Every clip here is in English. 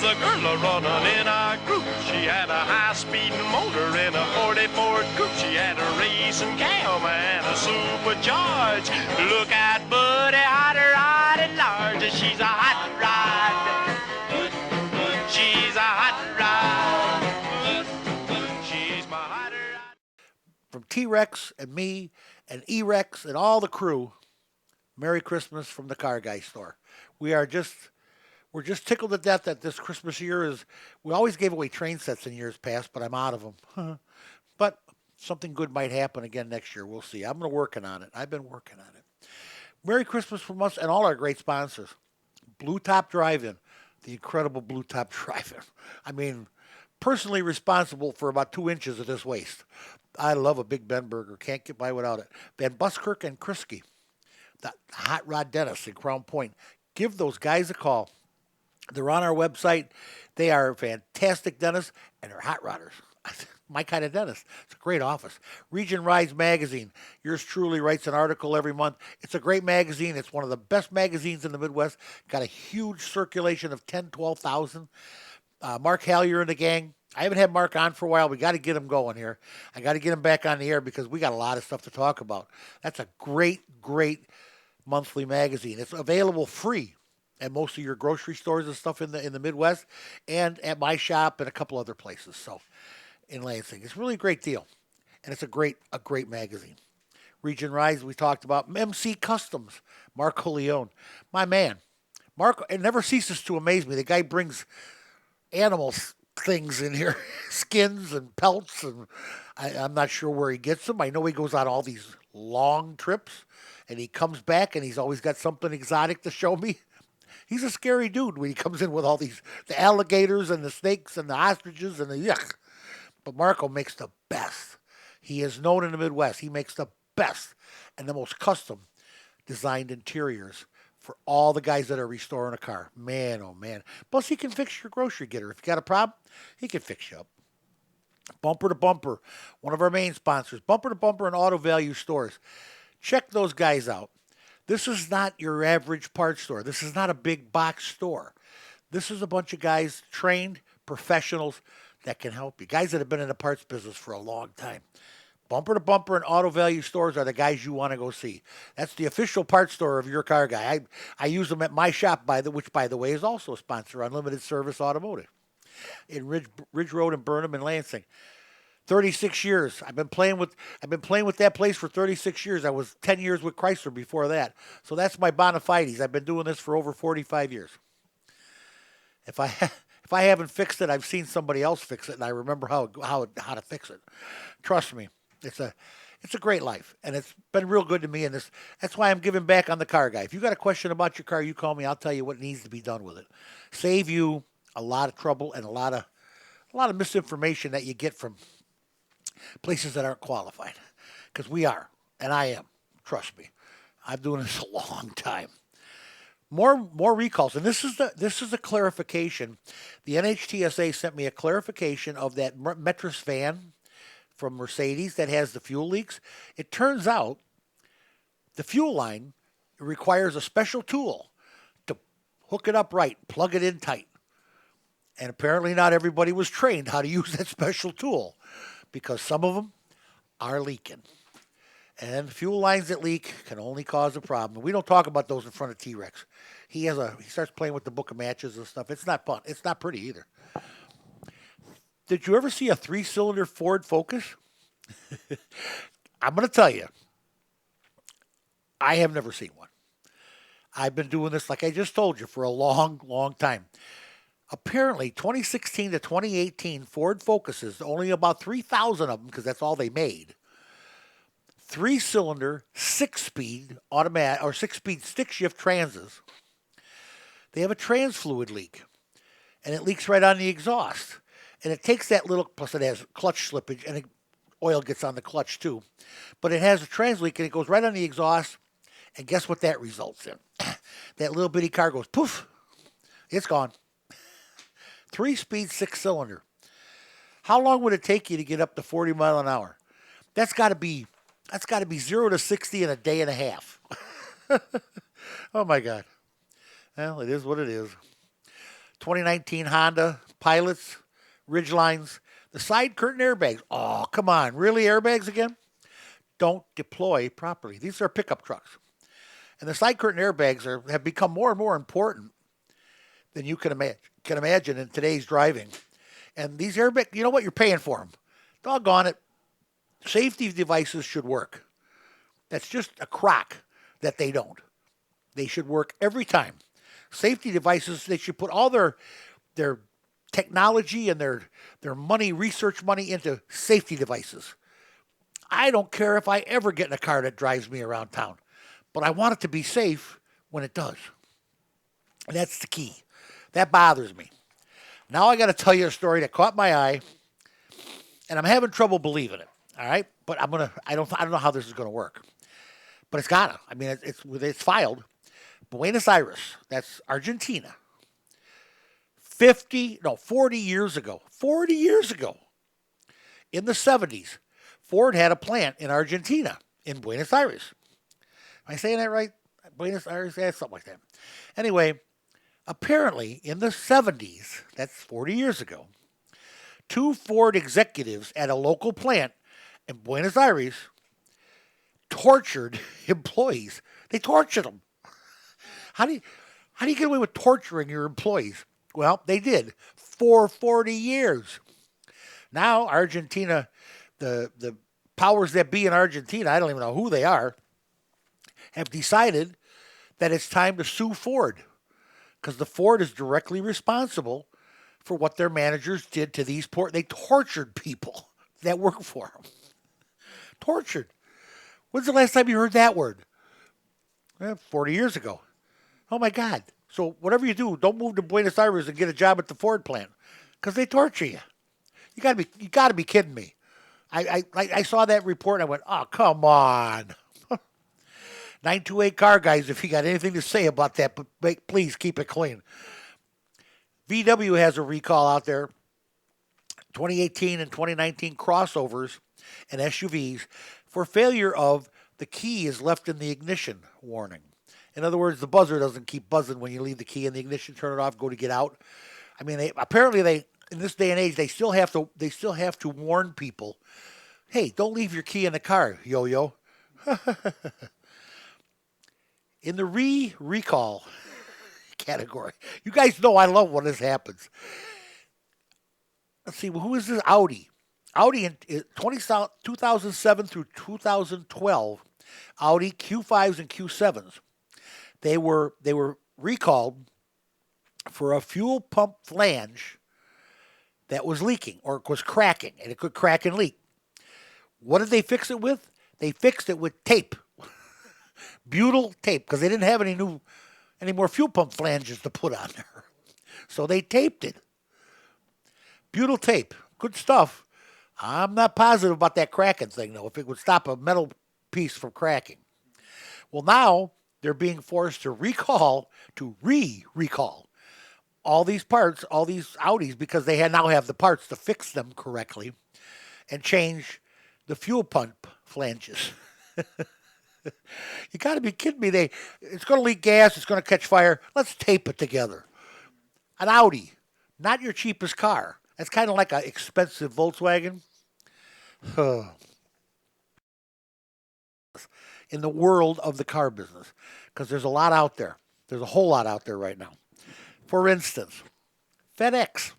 the girl running in a group. She had a high-speed motor in a 40 Ford coupe. She had a racing cam and a supercharged. Look at Buddy, hot rod at large. She's a hot rod. She's a hot rod. She's my hot rod. From T-Rex and me and E-Rex and all the crew, Merry Christmas from the Carguy store. We're just tickled to death that this Christmas year we always gave away train sets in years past, but I'm out of them. But something good might happen again next year. We'll see. I'm working on it. I've been working on it. Merry Christmas from us and all our great sponsors. Blue Top Drive-In, the incredible Blue Top Drive-In. I mean, personally responsible for about 2 inches of this waist. I love a Big Ben burger. Can't get by without it. Van Buskirk and Krisky, the Hot Rod Dentist in Crown Point. Give those guys a call. They're on our website. They are fantastic dentists, and they're hot rodders. My kind of dentist. It's a great office. Region Rise Magazine. Yours truly writes an article every month. It's a great magazine. It's one of the best magazines in the Midwest. Got a huge circulation of 10, 12,000. Mark Hallier and the gang. I haven't had Mark on for a while. We got to get him going here. I got to get him back on the air because we got a lot of stuff to talk about. That's a great, great monthly magazine. It's available free at most of your grocery stores and stuff in the Midwest, and at my shop and a couple other places. So in Lansing, it's really a great deal, and it's a great magazine. Region Rise, we talked about. MC Customs, Marco Leone, my man. Marco, it never ceases to amaze me. The guy brings animals things in here, skins and pelts, and I'm not sure where he gets them. I know he goes on all these long trips, and he comes back, and he's always got something exotic to show me. He's a scary dude when he comes in with all the alligators and the snakes and the ostriches and the yuck. But Marco makes the best. He is known in the Midwest. He makes the best and the most custom designed interiors for all the guys that are restoring a car. Man, oh man. Plus, he can fix your grocery getter. If you got a problem, he can fix you up. Bumper to Bumper, one of our main sponsors. Bumper to Bumper and Auto Value Stores. Check those guys out. This is not your average parts store. This is not a big box store. This is a bunch of guys, trained professionals that can help you. Guys that have been in the parts business for a long time. Bumper to Bumper and Auto Value Stores are the guys you want to go see. That's the official parts store of your car guy. I use them at my shop, which, by the way, is also a sponsor, Unlimited Service Automotive, in Ridge Road and Burnham and Lansing. 36 years. I've been playing with that place for 36 years. I was 10 years with Chrysler before that. So that's my bona fides. I've been doing this for over 45 years. If I haven't fixed it, I've seen somebody else fix it, and I remember how to fix it. Trust me, it's a great life, and it's been real good to me. And that's why I'm giving back on the car guy. If you got a question about your car, you call me. I'll tell you what needs to be done with it. Save you a lot of trouble and a lot of misinformation that you get from places that aren't qualified, because we are, and I am. Trust me, I'm doing this a long time. More recalls, and this is a clarification. The NHTSA sent me a clarification of that Metris van from Mercedes that has the fuel leaks. It turns out the fuel line requires a special tool to hook it up right, plug it in tight, and apparently not everybody was trained how to use that special tool, because some of them are leaking. And fuel lines that leak can only cause a problem. We don't talk about those in front of T-Rex. He starts playing with the book of matches and stuff. It's not fun. It's not pretty either. Did you ever see a 3-cylinder Ford Focus? I'm going to tell you, I have never seen one. I've been doing this, like I just told you, for a long, long time. Apparently, 2016 to 2018, Ford Focuses, only about 3,000 of them, because that's all they made. 3-cylinder, 6-speed automatic or 6-speed stick-shift transes. They have a trans fluid leak, and it leaks right on the exhaust. And it takes that little, plus it has clutch slippage, and oil gets on the clutch too. But it has a trans leak, and it goes right on the exhaust, and guess what that results in? That little bitty car goes poof, it's gone. 3-speed, 6-cylinder. How long would it take you to get up to 40 miles an hour? That's got to be 0 to 60 in a day and a half. Oh my God. Well, it is what it is. 2019 Honda Pilots, Ridgelines, the side curtain airbags. Oh, come on. Really, airbags again? Don't deploy properly. These are pickup trucks. And the side curtain airbags have become more and more important than you can imagine in today's driving. And these airbags, you know what? You're paying for them. Doggone it. Safety devices should work. That's just a crock that they don't. They should work every time. Safety devices, they should put all their technology and their money, research money into safety devices. I don't care if I ever get in a car that drives me around town, but I want it to be safe when it does. And that's the key. That bothers me. Now I got to tell you a story that caught my eye, and I'm having trouble believing it. All right, but I don't know how this is gonna work, but it's gotta. I mean, it's filed. Buenos Aires, that's Argentina. 40 years ago, in the 70s, Ford had a plant in Argentina, in Buenos Aires. Am I saying that right? Buenos Aires, yeah, something like that. Anyway, apparently in the 70s, that's 40 years ago, two Ford executives at a local plant in Buenos Aires tortured employees. They tortured them. How do you get away with torturing your employees? Well, they did for 40 years. Now Argentina, the powers that be in Argentina, I don't even know who they are, have decided that it's time to sue Ford, because the Ford is directly responsible for what their managers did to these they tortured people that work for them. Tortured. When's the last time you heard that word? 40 years ago. Oh my God. So whatever you do, don't move to Buenos Aires and get a job at the Ford plant, because they torture you. You gotta be kidding me. I saw that report and I went, oh, come on. 928 Car Guys, if you got anything to say about that, but please keep it clean. VW has a recall out there. 2018 and 2019 crossovers and SUVs for failure of the key is left in the ignition warning. In other words, the buzzer doesn't keep buzzing when you leave the key in the ignition, turn it off, go to get out. I mean, apparently in this day and age, they still have to warn people, hey, don't leave your key in the car, yo-yo. In the ReRecall category, you guys know I love when this happens. Let's see, who is this? Audi. Audi in 2007 through 2012, Audi Q5s and Q7s. They were recalled for a fuel pump flange that was leaking or was cracking, and it could crack and leak. What did they fix it with? They fixed it with tape. Butyl tape, because they didn't have any more fuel pump flanges to put on there. So they taped it. Butyl tape. Good stuff. I'm not positive about that cracking thing, though, if it would stop a metal piece from cracking. Well, now they're being forced to recall all these parts, all these Audis, because they now have the parts to fix them correctly and change the fuel pump flanges. You got to be kidding me. It's going to leak gas. It's going to catch fire. Let's tape it together. An Audi, not your cheapest car. That's kind of like an expensive Volkswagen. In the world of the car business, because there's a lot out there. There's a whole lot out there right now. For instance, FedEx.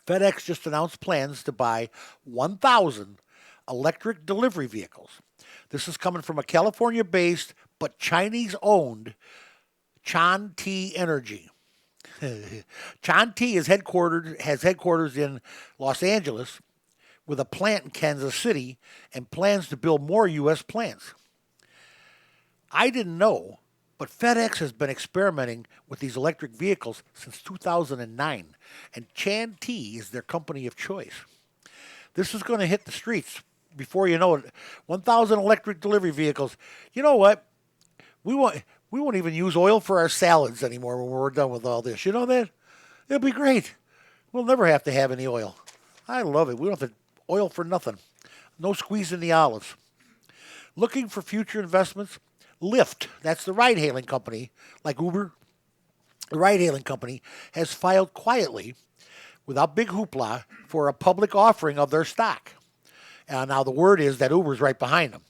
FedEx just announced plans to buy 1,000 electric delivery vehicles. This is coming from a California-based but Chinese-owned Chanti Energy. Chanti has headquarters in Los Angeles with a plant in Kansas City and plans to build more U.S. plants. I didn't know, but FedEx has been experimenting with these electric vehicles since 2009, and Chanti is their company of choice. This is going to hit the streets before you know it. 1,000 electric delivery vehicles. You know what? We won't even use oil for our salads anymore when we're done with all this. You know that? It'll be great. We'll never have to have any oil. I love it. We don't have to oil for nothing. No squeezing the olives. Looking for future investments? Lyft, that's the ride-hailing company, like Uber, the ride-hailing company has filed quietly, without big hoopla, for a public offering of their stock. Now the word is that Uber's right behind them.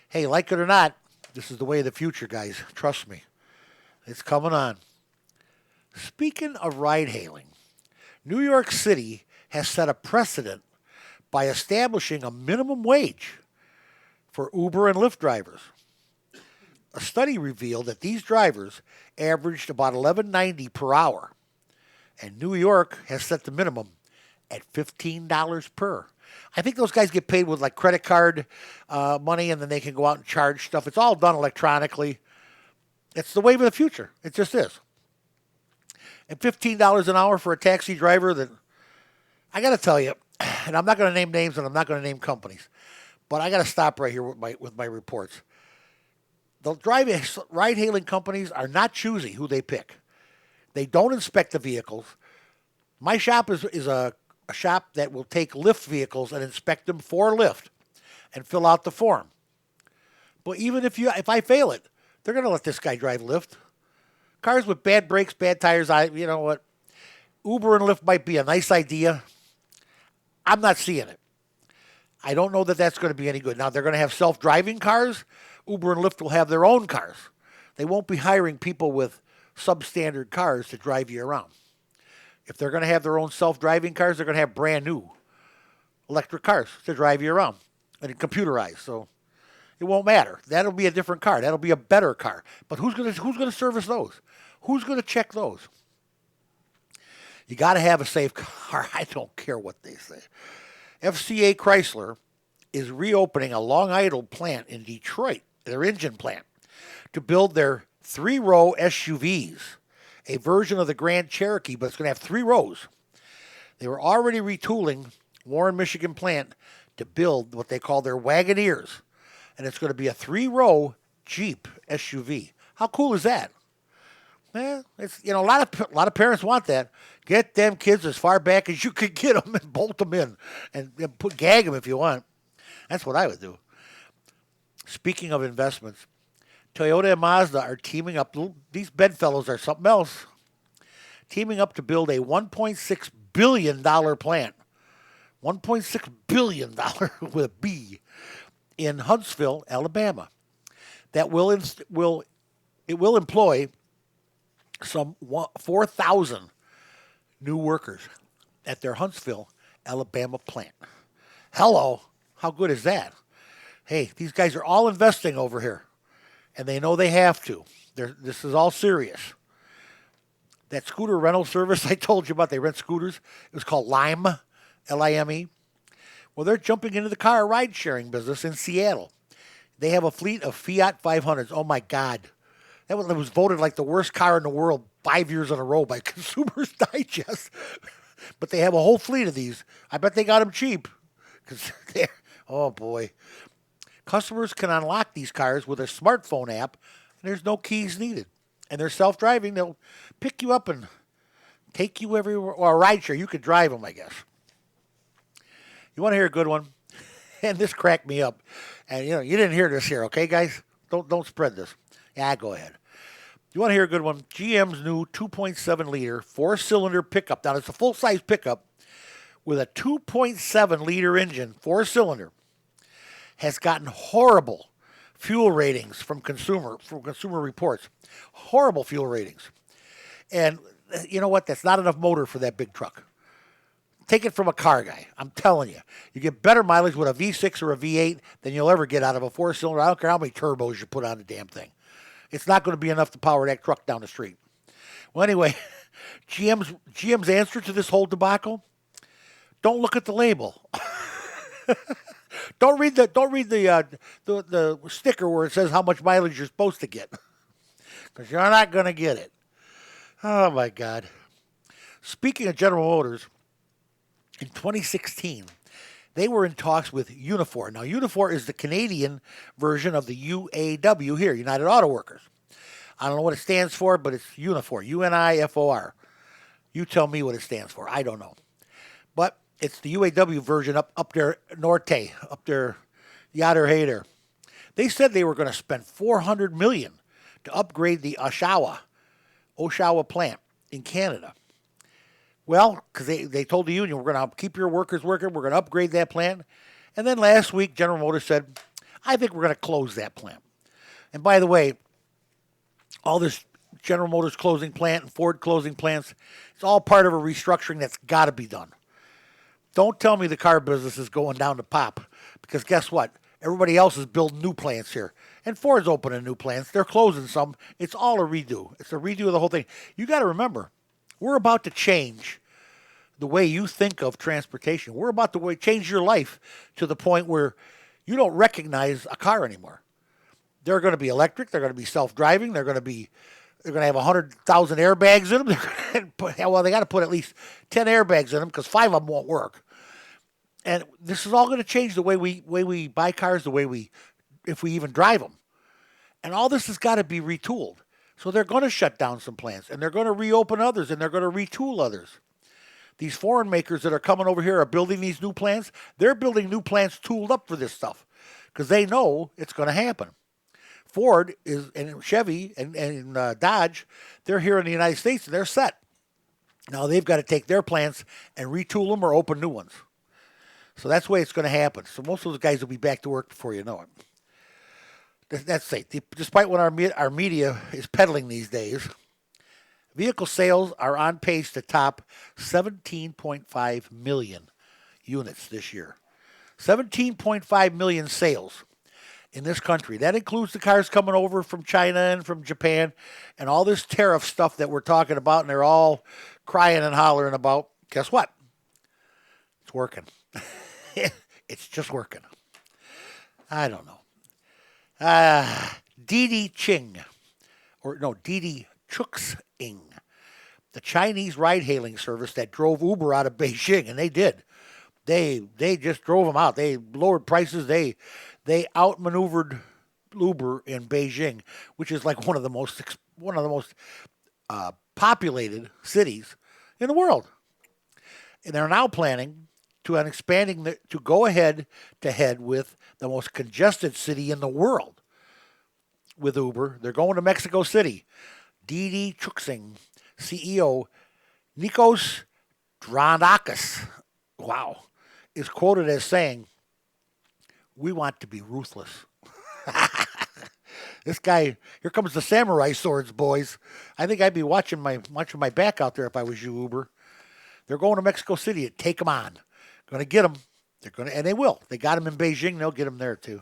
Hey, like it or not, this is the way of the future, guys. Trust me. It's coming on. Speaking of ride-hailing, New York City has set a precedent by establishing a minimum wage for Uber and Lyft drivers. A study revealed that these drivers averaged about $11.90 per hour, and New York has set the minimum at $15 per. I think those guys get paid with like credit card money, and then they can go out and charge stuff. It's all done electronically. It's the wave of the future. It just is. And $15 an hour for a taxi driver, that I got to tell you, and I'm not going to name names and I'm not going to name companies, but I got to stop right here with my reports. The ride-hailing companies are not choosy who they pick. They don't inspect the vehicles. My shop is a shop that will take Lyft vehicles and inspect them for Lyft and fill out the form. But even if I fail it, they're going to let this guy drive Lyft. Cars with bad brakes, bad tires, you know what? Uber and Lyft might be a nice idea. I'm not seeing it. I don't know that that's going to be any good. Now, they're going to have self-driving cars. Uber and Lyft will have their own cars. They won't be hiring people with substandard cars to drive you around. If they're going to have their own self-driving cars, they're going to have brand new electric cars to drive you around and computerized. So it won't matter. That'll be a different car. That'll be a better car. But who's going to service those? Who's going to check those? You got to have a safe car. I don't care what they say. FCA Chrysler is reopening a long-idle plant in Detroit, their engine plant, to build their 3-row SUVs, a version of the Grand Cherokee, but it's going to have 3 rows. They were already retooling Warren, Michigan plant to build what they call their Wagoneers, and it's going to be a 3-row Jeep SUV. How cool is that? It's a lot of parents want that. Get them kids as far back as you can get them and bolt them in, and gag them if you want. That's what I would do. Speaking of investments, Toyota and Mazda are teaming up. These bedfellows are something else. Teaming up to build a $1.6 billion plant. $1.6 billion with a B in Huntsville, Alabama. That will employ some 4,000 new workers at their Huntsville, Alabama plant. Hello. How good is that? Hey, these guys are all investing over here, and they know they have to. This is all serious. That scooter rental service I told you about, they rent scooters. It was called Lime, Lime. Well, they're jumping into the car ride-sharing business in Seattle. They have a fleet of Fiat 500s. Oh, my God. That was voted like the worst car in the world 5 years in a row by Consumers Digest. But they have a whole fleet of these. I bet they got them cheap. Oh, boy. Customers can unlock these cars with a smartphone app, and there's no keys needed. And they're self-driving. They'll pick you up and take you everywhere. Or a rideshare. You could drive them, I guess. You want to hear a good one? And this cracked me up. And, you didn't hear this here, okay, guys? Don't spread this. Yeah, go ahead. You want to hear a good one? GM's new 2.7-liter 4-cylinder pickup. Now, it's a full-size pickup with a 2.7-liter engine, 4-cylinder, has gotten horrible fuel ratings from Consumer Reports. Horrible fuel ratings. And you know what? That's not enough motor for that big truck. Take it from a car guy. I'm telling you. You get better mileage with a V6 or a V8 than you'll ever get out of a 4-cylinder. I don't care how many turbos you put on the damn thing. It's not going to be enough to power that truck down the street. Well, anyway, GM's answer to this whole debacle: don't look at the label. Don't read the sticker where it says how much mileage you're supposed to get, because you're not going to get it. Oh my God! Speaking of General Motors, in 2016, they were in talks with Unifor. Now, Unifor is the Canadian version of the UAW here, United Auto Workers. I don't know what it stands for, but it's Unifor, UNIFOR. You tell me what it stands for. I don't know. But it's the UAW version up there, Norte, up there, yada hater. They said they were going to spend $400 million to upgrade the Oshawa Oshawa plant in Canada. Well, because they told the union, we're going to keep your workers working, we're going to upgrade that plant. And then last week, General Motors said, I think we're going to close that plant. And by the way, all this General Motors closing plant and Ford closing plants, it's all part of a restructuring that's got to be done. Don't tell me the car business is going down to pop, because guess what? Everybody else is building new plants here. And Ford's opening new plants. They're closing some. It's all a redo. It's a redo of the whole thing. You got to remember, we're about to change the way you think of transportation. We're about to change your life to the point where you don't recognize a car anymore. They're going to be electric. They're going to be self-driving. They're going to have 100,000 airbags in them. Well, they got to put at least 10 airbags in them because 5 of them won't work. And this is all going to change the way we buy cars, if we even drive them. And all this has got to be retooled. So they're going to shut down some plants, and they're going to reopen others, and they're going to retool others. These foreign makers that are coming over here are building these new plants. They're building new plants tooled up for this stuff because they know it's going to happen. Ford and Chevy and Dodge, they're here in the United States, and they're set. Now they've got to take their plants and retool them or open new ones. So that's the way it's going to happen. So most of those guys will be back to work before you know it. That's it. Despite what our media is peddling these days, vehicle sales are on pace to top 17.5 million units this year. 17.5 million sales in this country. That includes the cars coming over from China and from Japan and all this tariff stuff that we're talking about, and they're all crying and hollering about. Guess what? It's working. It's just working. I don't know. Didi Chuxing, the Chinese ride-hailing service that drove Uber out of Beijing, and they did. They just drove them out. They lowered prices. They outmaneuvered Uber in Beijing, which is like one of the most populated cities in the world. And they're now planning to go head to head with the most congested city in the world with Uber. They're going to Mexico City. Didi Chuxing CEO Nikos Dranakis, is quoted as saying, "We want to be ruthless." This guy, here comes the samurai swords, boys. I think I'd be watching my back out there if I was you, Uber. They're going to Mexico City to take them on. Going to get them. And they will. They got them in Beijing. They'll get them there too.